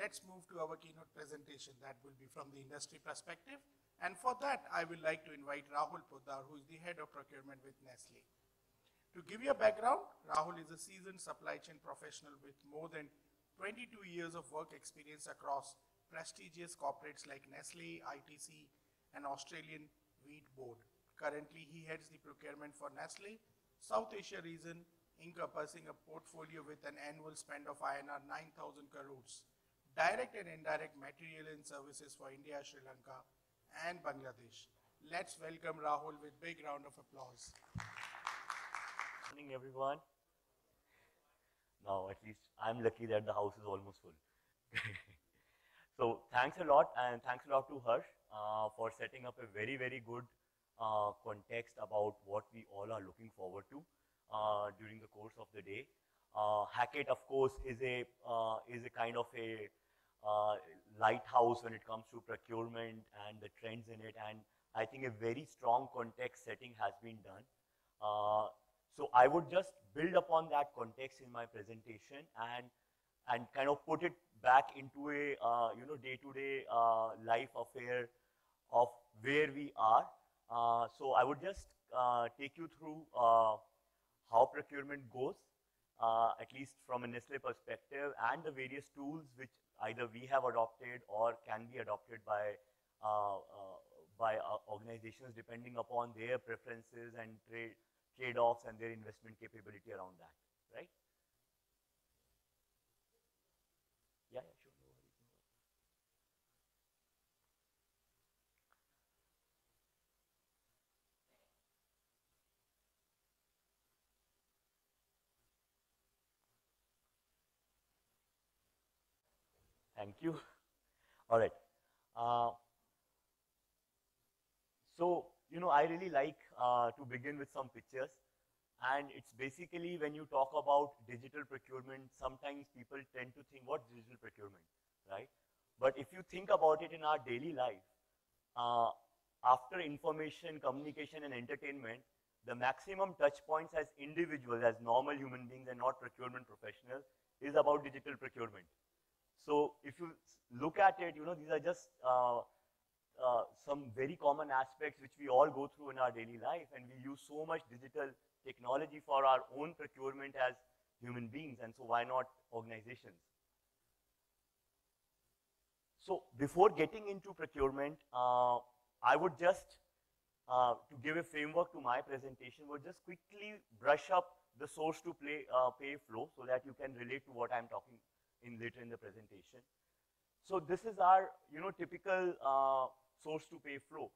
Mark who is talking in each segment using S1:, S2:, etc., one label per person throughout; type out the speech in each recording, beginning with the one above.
S1: let's move to our keynote presentation that will be from the industry perspective. And for that, I would like to invite Rahul Poddar, who is the head of procurement with Nestle. To give you a background, Rahul is a seasoned supply chain professional with more than 22 years of work experience across prestigious corporates like Nestle, ITC, and Australian Wheat Board. Currently, he heads the procurement for Nestle, South Asia region, encompassing a portfolio with an annual spend of INR 9,000 crores, direct and indirect material and services for India, Sri Lanka, and Bangladesh. Let's welcome Rahul with big round of applause.
S2: Good morning, everyone. Now, at least I'm lucky that the house is almost full. So, thanks a lot, and thanks a lot to Harsh for setting up a very, very good context about what we all are looking forward to during the course of the day. Hackett, of course, is a kind of a lighthouse when it comes to procurement and the trends in it, and I think a very strong context setting has been done. So I would just build upon that context in my presentation and kind of put it back into a day-to-day life affair of where we are. So I would just take you through how procurement goes, at least from a Nestle perspective, and the various tools which either we have adopted or can be adopted by organizations depending upon their preferences and trade-offs and their investment capability around that, right? Yeah, sure. No worries. Thank you. All right. So, I really like to begin with some pictures. And it's basically when you talk about digital procurement, sometimes people tend to think, what's digital procurement, right? But if you think about it in our daily life, after information, communication, and entertainment, the maximum touch points as individuals, as normal human beings and not procurement professionals, is about digital procurement. So if you look at it, these are just some very common aspects which we all go through in our daily life, and we use so much digital technology for our own procurement as human beings, and so why not organizations? So before getting into procurement, I would just, to give a framework to my presentation, would just quickly brush up the source to pay flow so that you can relate to what I'm talking in later in the presentation. So this is our typical source to pay flow.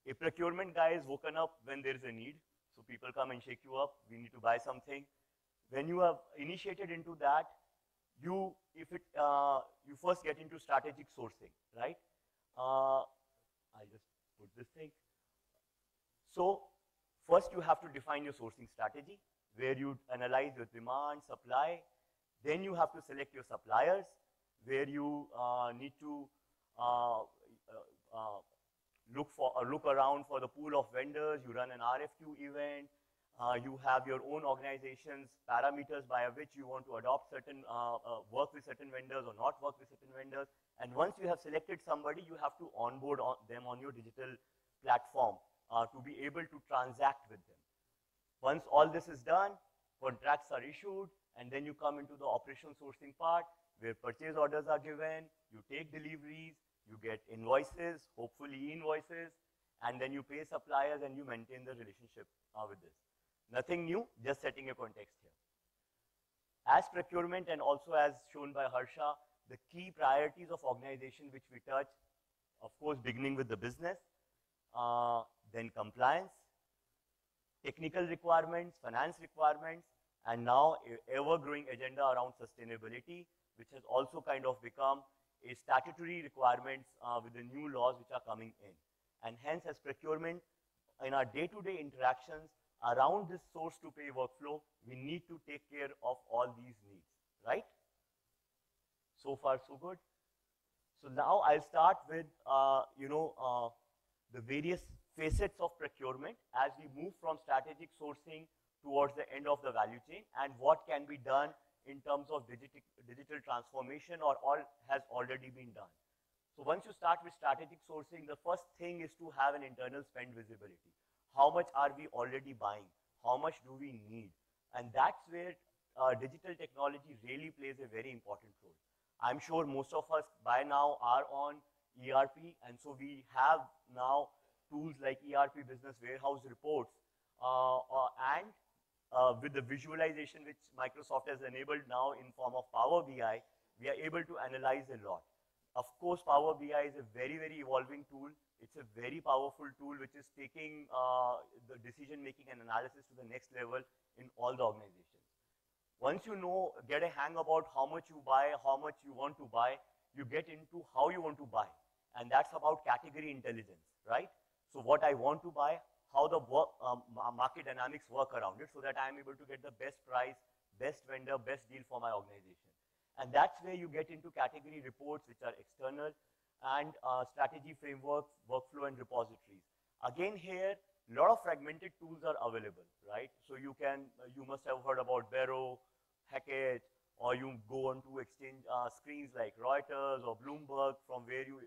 S2: A procurement guy is woken up when there is a need. So people come and shake you up, we need to buy something. When you have initiated into that, you first get into strategic sourcing, right? I'll just put this thing. So first you have to define your sourcing strategy, where you analyze your demand, supply. Then you have to select your suppliers, where you need to look around for the pool of vendors. You run an RFQ event. You have your own organization's parameters by which you want to adopt certain, work with certain vendors or not work with certain vendors. And once you have selected somebody, you have to onboard them on your digital platform to be able to transact with them. Once all this is done, contracts are issued, and then you come into the operational sourcing part, where purchase orders are given, you take deliveries, you get invoices, hopefully invoices, and then you pay suppliers and you maintain the relationship with this. Nothing new, just setting a context here. As procurement and also as shown by Harsha, the key priorities of organization which we touch, of course, beginning with the business, then compliance, technical requirements, finance requirements, and now ever-growing agenda around sustainability, which has also kind of become a statutory requirements with the new laws which are coming in. And hence, as procurement, in our day-to-day interactions around this source-to-pay workflow, we need to take care of all these needs, right? So far, so good. So now I'll start with, the various facets of procurement as we move from strategic sourcing towards the end of the value chain, and what can be done in terms of digital transformation, or all has already been done? So once you start with strategic sourcing, the first thing is to have an internal spend visibility. How much are we already buying? How much do we need? And that's where digital technology really plays a very important role. I'm sure most of us by now are on ERP, and so we have now tools like ERP Business Warehouse Reports, and with the visualization which Microsoft has enabled now in form of Power BI, we are able to analyze a lot. Of course, Power BI is a very, very evolving tool. It's a very powerful tool which is taking the decision-making and analysis to the next level in all the organizations. Once you know, get a hang about how much you buy, how much you want to buy, you get into how you want to buy. And that's about category intelligence, right? So what I want to buy, how the market dynamics work around it, so that I'm able to get the best price, best vendor, best deal for my organization. And that's where you get into category reports, which are external, and strategy frameworks, workflow, and repositories. Again, here, a lot of fragmented tools are available, right? So you must have heard about 𝗏𝗏𝗏, Hackett, or you go on to exchange screens like Reuters or Bloomberg, from where you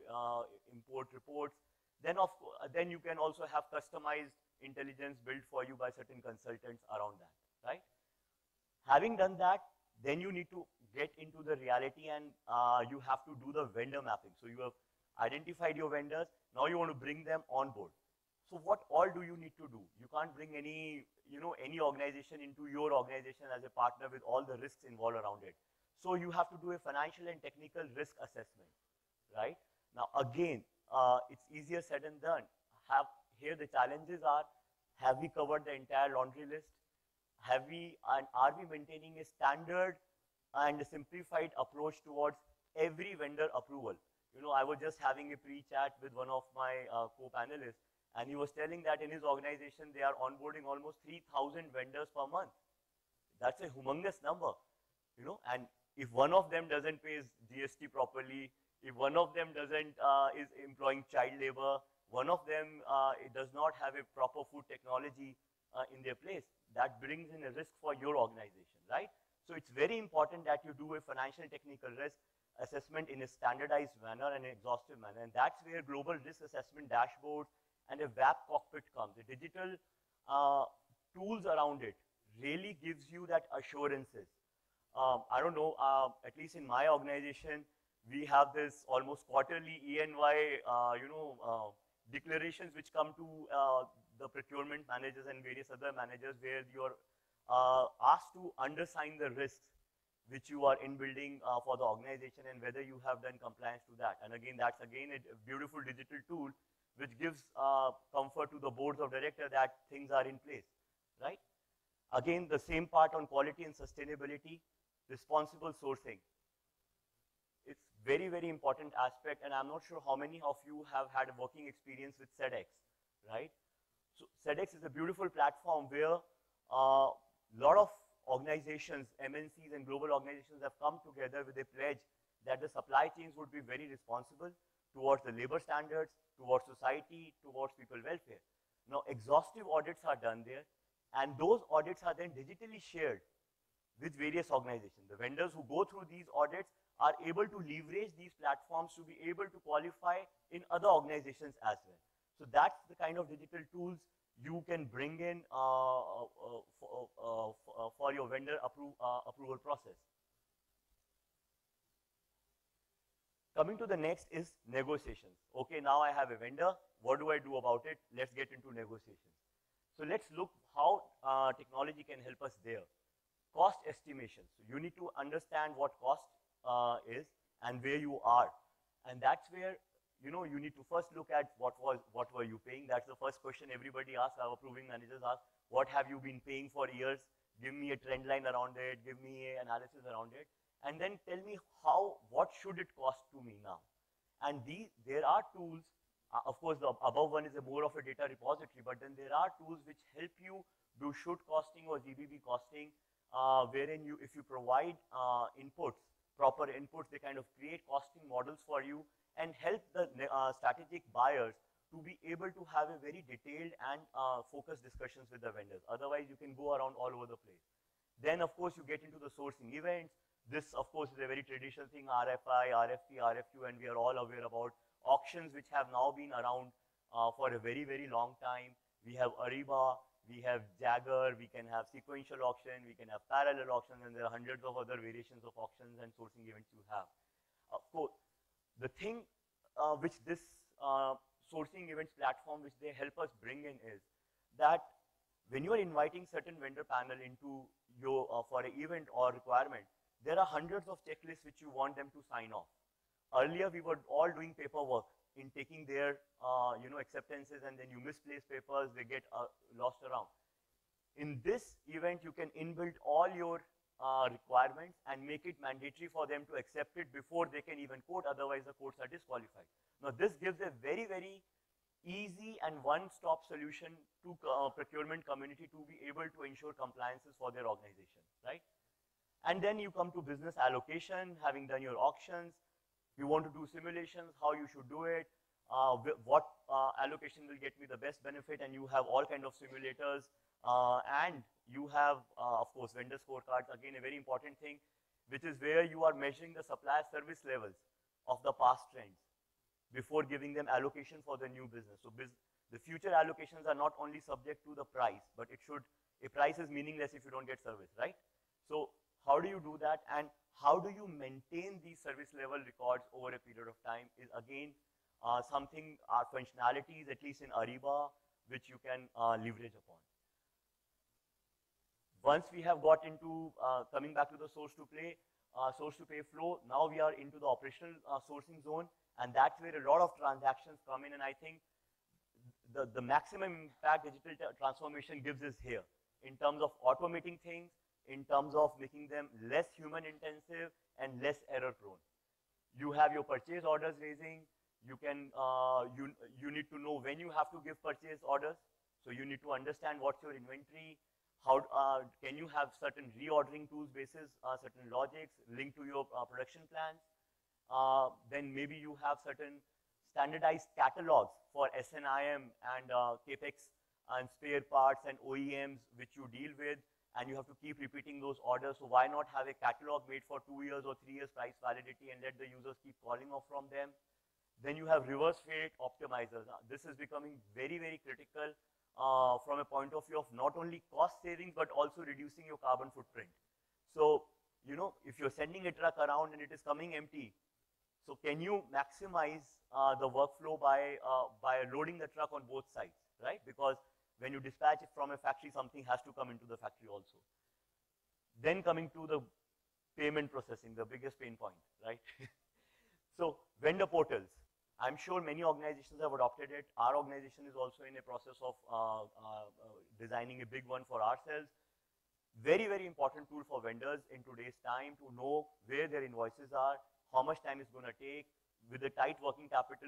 S2: import reports. Then you can also have customized intelligence built for you by certain consultants around that, right? Having done that, then you need to get into the reality, and you have to do the vendor mapping. So you have identified your vendors, now you want to bring them on board. So what all do you need to do? You can't bring any organization into your organization as a partner with all the risks involved around it. So you have to do a financial and technical risk assessment, right? Now again, it's easier said than done. Here the challenges are, have we covered the entire laundry list? Are we maintaining a standard and a simplified approach towards every vendor approval? I was just having a pre-chat with one of my co-panelists, and he was telling that in his organization, they are onboarding almost 3,000 vendors per month. That's a humongous number, and if one of them doesn't pay his GST properly, if one of them is employing child labor, one of them does not have a proper food technology in their place, that brings in a risk for your organization, right? So it's very important that you do a financial and technical risk assessment in a standardized manner and an exhaustive manner, and that's where global risk assessment dashboards and a web cockpit comes. The digital tools around it really gives you that assurances. I don't know, at least in my organization, we have this almost quarterly E&Y, declarations which come to the procurement managers and various other managers, where you're asked to undersign the risks which you are inbuilding for the organization, and whether you have done compliance to that. And again, that's again a beautiful digital tool which gives comfort to the boards of directors that things are in place, right? Again, the same part on quality and sustainability, responsible sourcing. It's very, very important aspect, and I'm not sure how many of you have had a working experience with 𝗏𝗏𝗏𝗏𝗏𝗏𝗏𝗏, right? So 𝗏𝗏𝗏𝗏𝗏𝗏𝗏 is a beautiful platform where a lot of organizations, MNCs and global organizations have come together with a pledge that the supply chains would be very responsible towards the labor standards, towards society, towards people welfare. Now, exhaustive audits are done there, and those audits are then digitally shared with various organizations. The vendors who go through these audits are able to leverage these platforms to be able to qualify in other organizations as well. So that's the kind of digital tools you can bring in for your vendor approval process. Coming to the next is negotiations. Okay, now I have a vendor. What do I do about it? Let's get into negotiations. So let's look how technology can help us there. Cost estimation. So you need to understand what cost is and where you are. And that's where you need to first look at what were you paying. That's the first question everybody asks, our approving managers ask, what have you been paying for years? Give me a trend line around it, give me an analysis around it, and then tell me what should it cost to me now. And there are tools, of course the above one is more of a data repository, but then there are tools which help you do should costing or GBB costing, wherein if you provide inputs, proper inputs, they kind of create costing models for you and help the strategic buyers to be able to have a very detailed and focused discussions with the vendors. Otherwise, you can go around all over the place. Then, of course, you get into the sourcing events. This, of course, is a very traditional thing, RFI, RFP, RFQ, and we are all aware about auctions which have now been around for a very, very long time. We have Ariba, we have Jagger, we can have sequential auction, we can have parallel auctions, and there are hundreds of other variations of auctions and sourcing events you have. Of course, the thing which this sourcing events platform, which they help us bring in is that when you are inviting certain vendor panel into your for an event or requirement, there are hundreds of checklists which you want them to sign off. Earlier, we were all doing paperwork in taking their acceptances, and then you misplace papers, they get lost around. In this event, you can inbuilt all your requirements and make it mandatory for them to accept it before they can even quote, otherwise the quotes are disqualified. Now, this gives a very, very easy and one-stop solution to procurement community to be able to ensure compliances for their organization, right? And then you come to business allocation, having done your auctions, you want to do simulations, how you should do it, what allocation will get me the best benefit, and you have all kinds of simulators, and you have, of course, vendor scorecards, again, a very important thing, which is where you are measuring the supplier service levels of the past trends before giving them allocation for the new business. So the future allocations are not only subject to the price, but a price is meaningless if you don't get service, right? So how do you do that, and how do you maintain these service level records over a period of time is again something, our functionalities, at least in Ariba, which you can leverage upon. Once we have got into coming back to the source to pay flow, now we are into the operational sourcing zone, and that's where a lot of transactions come in, and I think the maximum impact digital transformation gives is here in terms of automating things, in terms of making them less human intensive and less error prone. You have your purchase orders raising, you can, you need to know when you have to give purchase orders, so you need to understand what's your inventory, how can you have certain reordering tools basis, certain logics linked to your production plans. Then maybe you have certain standardized catalogs for SNIM and CAPEX and spare parts and OEMs which you deal with, and you have to keep repeating those orders. So why not have a catalog made for 2 years or 3 years price validity and let the users keep calling off from them? Then you have reverse freight optimizers. This is becoming very, very critical from a point of view of not only cost savings, but also reducing your carbon footprint. So, you know, if you're sending a truck around and it is coming empty, so can you maximize the workflow by loading the truck on both sides, right? Because when you dispatch it from a factory, something has to come into the factory also. Then coming to the payment processing, the biggest pain point, right? So vendor portals. I'm sure many organizations have adopted it. Our organization is also in a process of designing a big one for ourselves. Very, very important tool for vendors in today's time to know where their invoices are, how much time it's going to take. With the tight working capital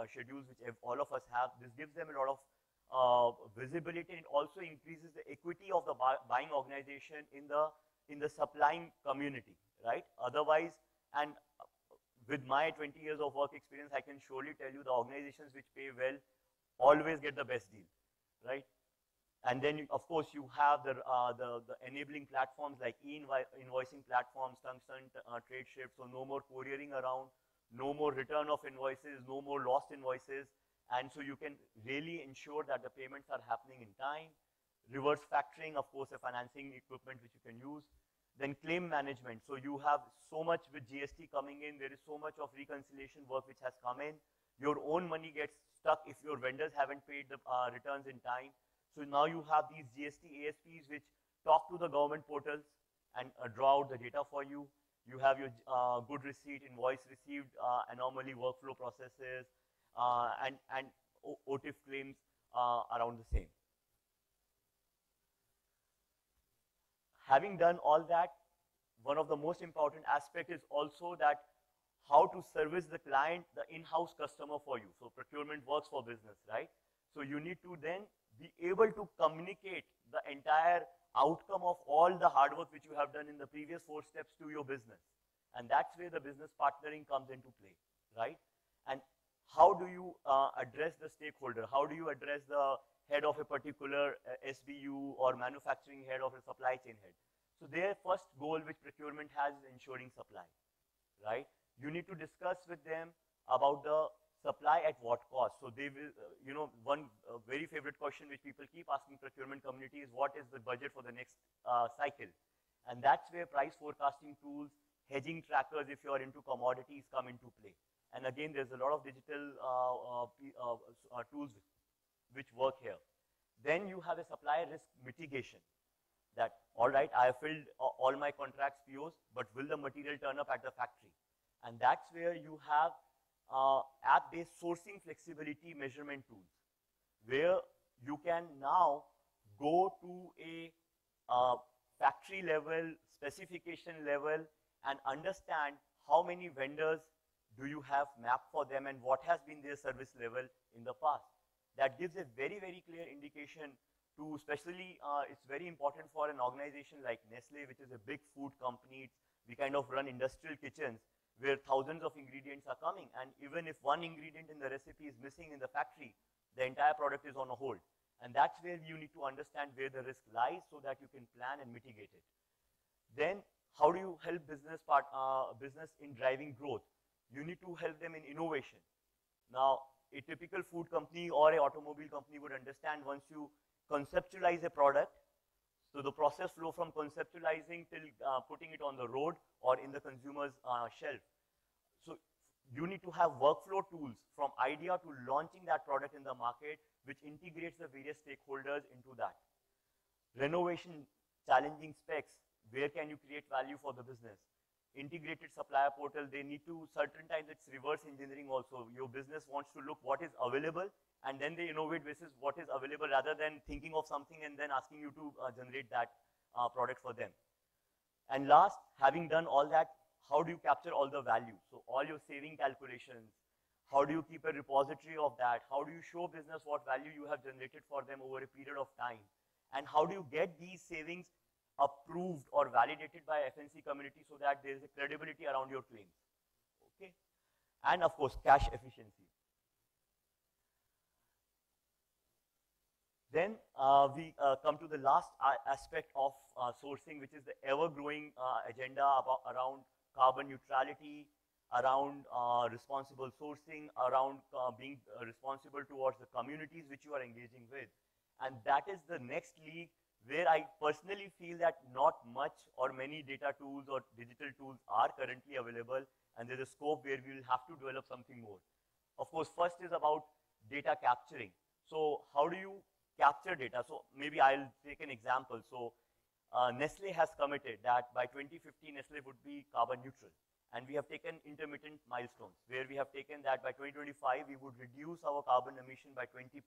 S2: schedules which all of us have, this gives them a lot of visibility, and it also increases the equity of the buying organization in the supplying community, right? Otherwise, and with my 20 years of work experience, I can surely tell you the organizations which pay well always get the best deal, right? And then, of course, you have the enabling platforms like e-invoicing platforms, tungsten trade shifts, so no more couriering around, no more return of invoices, no more lost invoices, and so you can really ensure that the payments are happening in time. Reverse factoring, of course, a financing equipment which you can use. Then claim management. So you have so much with GST coming in. There is so much of reconciliation work which has come in. Your own money gets stuck if your vendors haven't paid the returns in time. So now you have these GST ASPs which talk to the government portals and draw out the data for you. You have your good receipt, invoice received, anomaly workflow processes, and OTIF claims around the same. Having done all that, one of the most important aspects is also that how to service the client, the in-house customer for you. So procurement works for business, right? So you need to then be able to communicate the entire outcome of all the hard work which you have done in the previous 4 steps to your business. And that's where the business partnering comes into play, right? And how do you address the stakeholder? How do you address the head of a particular SBU or manufacturing head of a supply chain head. So their first goal which procurement has is ensuring supply, right? You need to discuss with them about the supply at what cost. So they will, one very favorite question which people keep asking procurement community is what is the budget for the next cycle? And that's where price forecasting tools, hedging trackers if you are into commodities come into play. And again, there's a lot of digital tools which work here. Then you have a supply risk mitigation. That, all right, I have filled all my contracts POs, but will the material turn up at the factory? And that's where you have app-based sourcing flexibility measurement tools, where you can now go to a factory level, specification level, and understand how many vendors do you have mapped for them and what has been their service level in the past. That gives a very, very clear indication to, especially, it's very important for an organization like Nestle, which is a big food company. We kind of run industrial kitchens where thousands of ingredients are coming, and even if one ingredient in the recipe is missing in the factory, the entire product is on a hold. And that's where you need to understand where the risk lies so that you can plan and mitigate it. Then, how do you help business in driving growth? You need to help them in innovation. Now, a typical food company or an automobile company would understand once you conceptualize a product, so the process flow from conceptualizing till putting it on the road or in the consumer's shelf. So you need to have workflow tools from idea to launching that product in the market, which integrates the various stakeholders into that. Renovation, challenging specs, where can you create value for the business? Integrated supplier portal, they need to, certain times it's reverse engineering also. Your business wants to look what is available, and then they innovate basis what is available rather than thinking of something and then asking you to generate that product for them. And last, having done all that, how do you capture all the value? So all your saving calculations, how do you keep a repository of that? How do you show business what value you have generated for them over a period of time? And how do you get these savings approved or validated by FNC community so that there is a credibility around your claims? Okay. And of course, cash efficiency. Then we come to the last aspect of sourcing, which is the ever-growing agenda around carbon neutrality, around responsible sourcing, around being responsible towards the communities which you are engaging with. And that is the next league where I personally feel that not much or many data tools or digital tools are currently available, and there's a scope where we will have to develop something more. Of course, first is about data capturing. So how do you capture data? So maybe I'll take an example. So Nestle has committed that by 2050, Nestle would be carbon neutral. And we have taken intermittent milestones, where we have taken that by 2025, we would reduce our carbon emission by 20%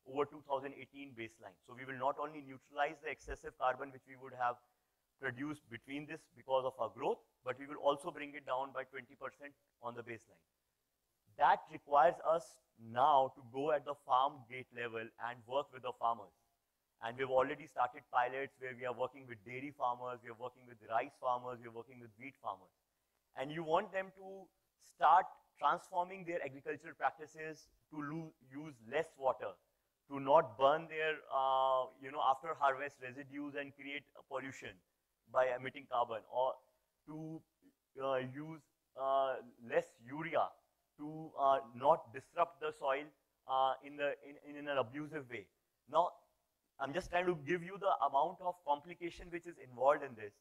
S2: over 2018 baseline. So we will not only neutralize the excessive carbon which we would have produced between this because of our growth, but we will also bring it down by 20% on the baseline. That requires us now to go at the farm gate level and work with the farmers. And we've already started pilots where we are working with dairy farmers, we are working with rice farmers, we are working with wheat farmers. And you want them to start transforming their agricultural practices to use less water, to not burn their after harvest residues and create pollution by emitting carbon, or to use less urea, to not disrupt the soil in an abusive way. Now, I'm just trying to give you the amount of complication which is involved in this.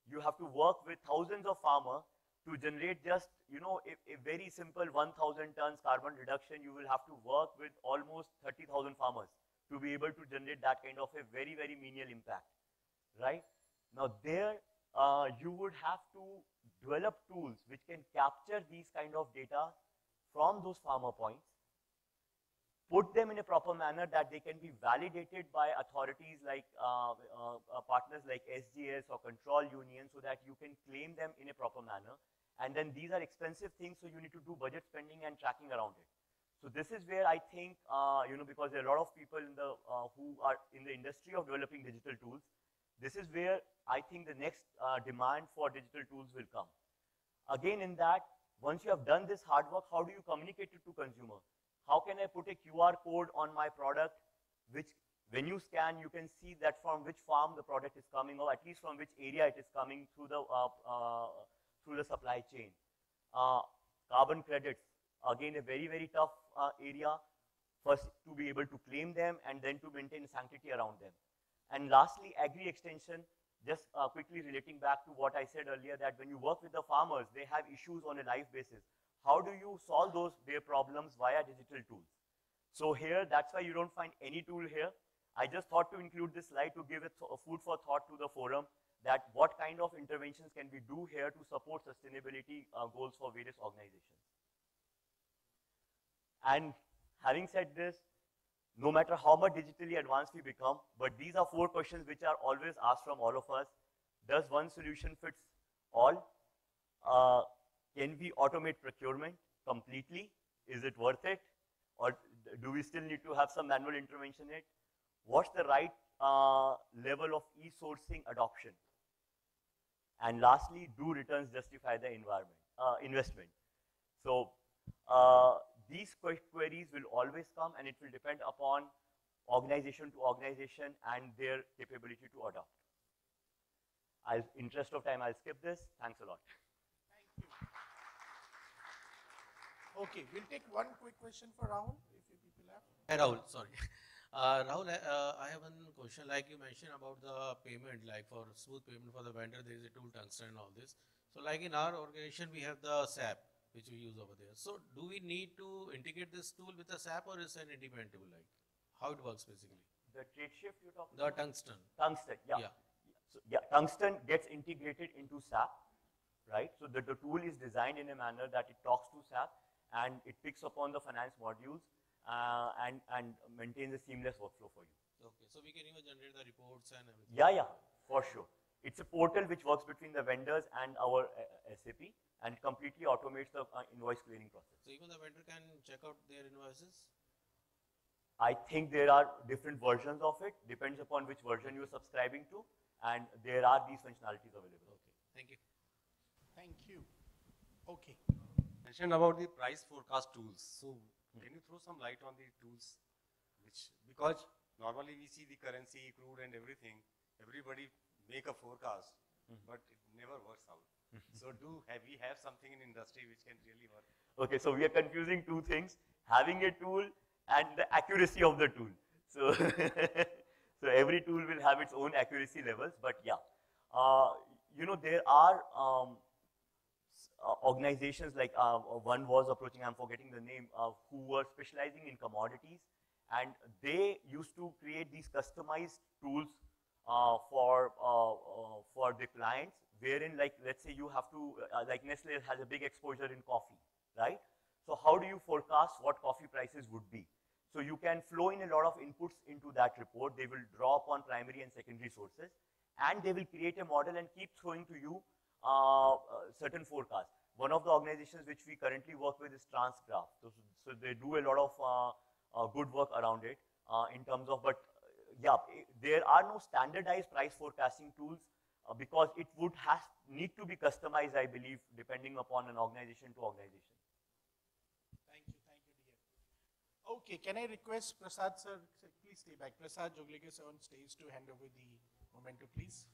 S2: You have to work with thousands of farmers to generate just, a very simple 1,000 tons carbon reduction. You will have to work with almost 30,000 farmers to be able to generate that kind of a very, very menial impact, right? Now there, you would have to develop tools which can capture these kind of data from those farmer points, put them in a proper manner that they can be validated by authorities like partners like SGS or control unions, so that you can claim them in a proper manner. And then these are expensive things, so you need to do budget spending and tracking around it. So this is where I think, because there are a lot of people in the who are in the industry of developing digital tools, this is where I think the next demand for digital tools will come. Again, in that, once you have done this hard work, how do you communicate it to consumer? How can I put a QR code on my product which when you scan, you can see that from which farm the product is coming, or at least from which area it is coming through the supply chain. Carbon credits, again a very, very tough area, first to be able to claim them and then to maintain sanctity around them. And lastly, agri-extension, just quickly relating back to what I said earlier, that when you work with the farmers, they have issues on a live basis. How do you solve their problems via digital tools? So here, that's why you don't find any tool here. I just thought to include this slide to give it a food for thought to the forum, that what kind of interventions can we do here to support sustainability goals for various organizations. And having said this, no matter how much digitally advanced we become, but these are 4 questions which are always asked from all of us. Does one solution fits all? Can we automate procurement completely? Is it worth it? Or do we still need to have some manual intervention in it? What's the right level of e-sourcing adoption? And lastly, do returns justify the investment? So these queries will always come, and it will depend upon organization to organization and their capability to adopt. Interest of time, I'll skip this. Thanks a lot.
S1: Thank you. Okay, we'll take one quick question for Rahul, if you people have.
S3: Hey, Rahul, sorry. Rahul, I have one question. Like you mentioned about the payment, like for smooth payment for the vendor, there is a tool tungsten and all this. So like in our organization, we have the SAP, which we use over there. So do we need to integrate this tool with the SAP, or is it an independent tool? Like how it works basically?
S2: The trade shift you're talking
S3: about?
S2: The
S3: tungsten.
S2: Tungsten, yeah. So, yeah, tungsten gets integrated into SAP, right? So the tool is designed in a manner that it talks to SAP and it picks upon the finance modules and maintains a seamless workflow for you.
S3: Okay, so we can even generate the reports and everything.
S2: Yeah, for sure. It's a portal which works between the vendors and our SAP and completely automates the invoice clearing process.
S3: So even the vendor can check out their invoices?
S2: I think there are different versions of it, depends upon which version you're subscribing to, and there are these functionalities available.
S3: Okay, thank you.
S1: Thank you. Okay.
S4: Mentioned about the price forecast tools. So can you throw some light on the tools, because normally we see the currency, crude and everything, everybody make a forecast, but it never works out. So we have something in industry which can really work?
S2: Okay, so we are confusing 2 things, having a tool and the accuracy of the tool. So, so every tool will have its own accuracy levels, but yeah. You know, there are organizations like one was approaching, I'm forgetting the name, who were specializing in commodities, and they used to create these customized tools for the clients, wherein, like, let's say you have to, like Nestle has a big exposure in coffee, right? So how do you forecast what coffee prices would be? So you can flow in a lot of inputs into that report. They will draw upon primary and secondary sources, and they will create a model and keep throwing to you certain forecasts. One of the organizations which we currently work with is Transgraph. So they do a lot of good work around it in terms of, but yeah, there are no standardized price forecasting tools because it would need to be customized, I believe, depending upon an organization to organization.
S1: Thank you, dear. Okay, can I request Prasad sir, please stay back. Prasad Joglekar sir on stage to hand over the memento, please.